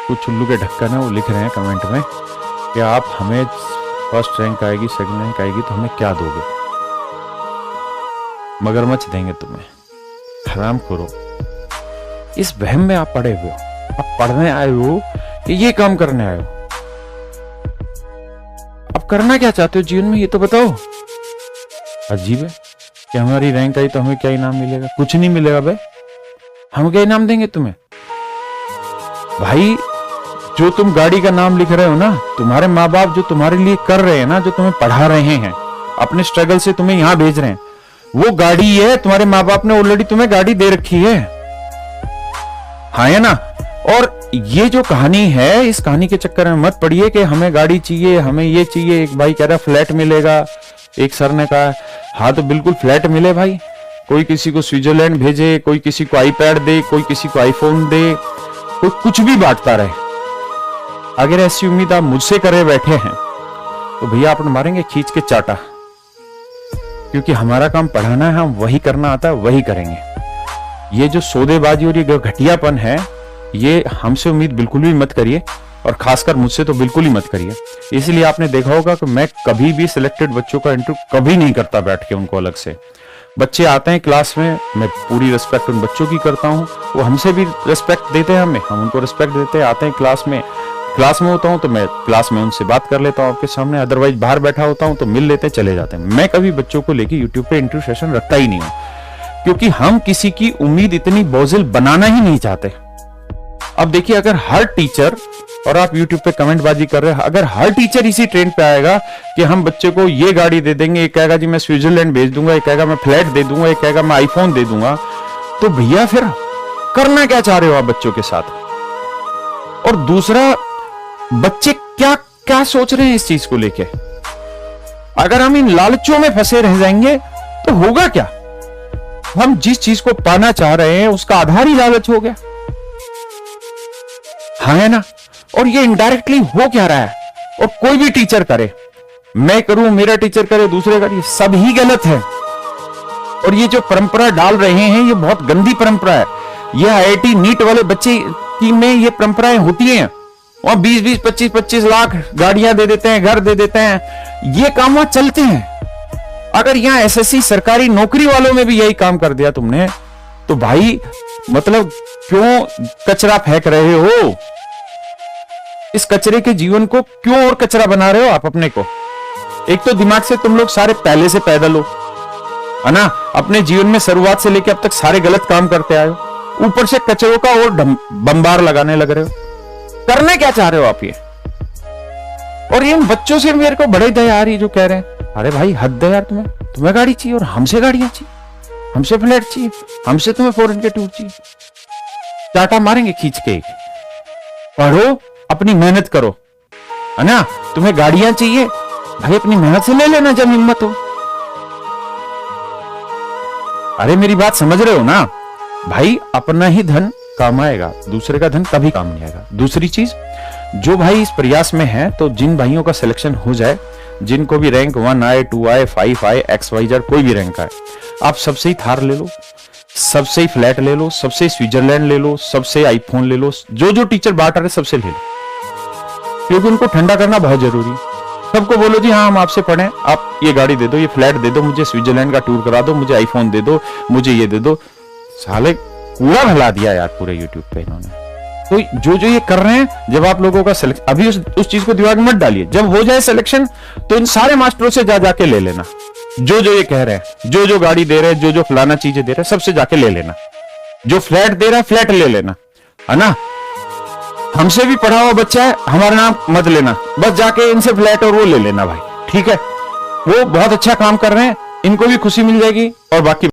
कुछ उल्लू के ढक्कन है वो लिख रहे हैं कमेंट में कि आप हमें फर्स्ट रैंक आएगी, सेकंड रैंक आएगी तो हमें क्या दोगे? मगरमच्छ देंगे तुम्हें। हराम करो, इस वहम में आप पड़े हुए हो। आप पढ़ने आए हो कि ये काम करने आए हो? आप करना क्या चाहते हो जीवन में, ये तो बताओ। अजीब है कि हमारी रैंक आई तो हमें क्या इनाम मिलेगा? कुछ नहीं मिलेगा भाई। हम क्या इनाम देंगे तुम्हें? भाई जो तुम गाड़ी का नाम लिख रहे हो ना, तुम्हारे माँ बाप जो तुम्हारे लिए कर रहे हैं ना, जो तुम्हें पढ़ा रहे हैं, अपने स्ट्रगल से तुम्हें यहां भेज रहे हैं, वो गाड़ी है। तुम्हारे माँ बाप ने ऑलरेडी तुम्हें गाड़ी दे रखी है, हाँ है ना? और ये जो कहानी है, इस कहानी के चक्कर में मत पड़िए कि हमें गाड़ी चाहिए, हमें ये चाहिए। एक भाई कह रहा फ्लैट मिलेगा, एक सर ने कहा हाँ तो बिल्कुल फ्लैट मिले भाई। कोई किसी को स्विट्जरलैंड भेजे, कोई किसी को आईपैड दे, कोई किसी को आईफोन दे, कोई कुछ भी बांटता रहे। अगर ऐसी उम्मीद आप मुझसे करे बैठे हैं तो भैया आप मारेंगे खींच के चाटा, क्योंकि हमारा काम पढ़ाना है, हम वही करना आता है, वही करेंगे। ये जो सौदेबाजी और ये घटियापन है, ये हमसे उम्मीद बिल्कुल भी मत करिए, और खासकर मुझसे तो बिल्कुल ही मत करिए। इसलिए आपने देखा होगा कि मैं कभी भी सिलेक्टेड बच्चों का इंटरव्यू कभी नहीं करता बैठ के उनको अलग से। बच्चे आते हैं क्लास में, मैं पूरी रिस्पेक्ट उन बच्चों की करता हूं, वो हमसे भी रिस्पेक्ट देते हैं, हम उनको रिस्पेक्ट देते हैं। आते हैं क्लास में होता हूं तो मैं क्लास में उनसे बात कर लेता हूं आपके सामने, अदरवाइज बाहर बैठा होता हूं तो मिल लेते चले जाते हैं। मैं कभी बच्चों को लेके यूट्यूब पे इंटरव्यू सेशन रखता ही नहीं हूं, क्योंकि हम किसी की उम्मीद इतनी बोझिल बनाना ही नहीं चाहते। अब देखिए, अगर हर टीचर, और आप यूट्यूब पे कमेंटबाजी कर रहे हैं, अगर हर टीचर इसी ट्रेंड पे आएगा कि हम बच्चे को ये गाड़ी दे देंगे, एक कहेगा जी मैं स्विट्जरलैंड भेज दूंगा, एक कहेगा मैं फ्लैट दे दूंगा, एक कहेगा मैं आईफोन दे दूंगा, तो भैया फिर करना क्या चाह रहे हो आप बच्चों के साथ? और दूसरा, बच्चे क्या क्या सोच रहे हैं इस चीज को लेके? अगर हम इन लालचों में फंसे रह जाएंगे तो होगा क्या? हम जिस चीज को पाना चाह रहे हैं उसका आधार ही लालच हो गया, हाँ है ना? और ये इनडायरेक्टली हो क्या रहा है? और कोई भी टीचर करे, मैं करूं, मेरा टीचर करे, दूसरे करे, सब ही गलत है। और ये जो परंपरा डाल रहे हैं ये बहुत गंदी परंपरा है। ये आईआईटी नीट वाले बच्चे की में ये परंपराएं होती हैं, और 20-20, 25-25 लाख गाड़ियां दे देते हैं, घर दे देते हैं, ये काम वहां चलते हैं। अगर यहां एसएससी सरकारी नौकरी वालों में भी यही काम कर दिया तुमने, तो भाई मतलब क्यों कचरा फेंक रहे हो? इस कचरे के जीवन को क्यों और कचरा बना रहे हो आप अपने को? एक तो दिमाग से तुम लोग सारे पहले से पैदल हो, है ना? अपने जीवन में शुरुआत से लेकर अब तक सारे गलत काम करते आए हो, ऊपर से कचरों का और बम्बार लगाने लग रहे हो। करने क्या चाह रहे हो आप ये? और इन बच्चों से मेरे को बड़े दया आ रही जो कह रहे हैं अरे भाई हद है यार, तुम्हें गाड़ी चाहिए और हमसे गाड़ियां चाहिए, हमसे फ्लैट चाहिए, हमसे तुम्हें फॉरेन के टूर चाहिए। चाटा मारेंगे खींच के। पढ़ो, अपनी मेहनत करो, है ना? तुम्हें गाड़ियां चाहिए, भाई अपनी मेहनत से ले लेना जब हिम्मत हो। अरे मेरी बात समझ रहे हो ना भाई? अपना ही धन काम आएगा, दूसरे का धन कभी काम नहीं आएगा। दूसरी चीज, जो भाई इस प्रयास में है, तो जिन भाइयों का सिलेक्शन हो जाए, जिनको भी रैंक 1 आए, 2 आए, 5 आए, XYZ कोई भी रैंक आए, आप सबसे ही थार ले लो, सबसे ही फ्लैट ले लो, सबसे स्विट्जरलैंड ले लो, सबसे आईफोन ले लो, जो जो टीचर बांट रहे सबसे ले लो, क्योंकि उनको ठंडा करना बहुत जरूरी है। सबको बोलो जी हाँ हम आपसे पढ़े, आप ये गाड़ी दे दो, ये फ्लैट दे दो, मुझे स्विट्जरलैंड का टूर करा दो, मुझे आईफोन दे दो, मुझे ये दे दो। साले कूड़ा भला दिया यार पूरे यूट्यूब पे इन्होंने। तो जो जो ये कर रहे हैं, जब आप लोगों का सिलेक्शन, अभी उस चीज को दिमाग में मत डालिए, जब हो जाए सिलेक्शन तो इन सारे मास्टरों से जा जाके ले लेना, जो जो ये कह रहे हैं, जो जो गाड़ी दे रहे हैं, जो जो फलाना चीजें दे रहे हैं, सबसे जाके ले लेना। जो फ्लैट दे रहा है फ्लैट ले लेना, है ना? हमसे भी पढ़ा हुआ बच्चा है, हमारा नाम मत लेना, बस जाके इनसे फ्लैट और वो ले लेना भाई, ठीक है? वो बहुत अच्छा काम कर रहे हैं, इनको भी खुशी मिल जाएगी और बाकी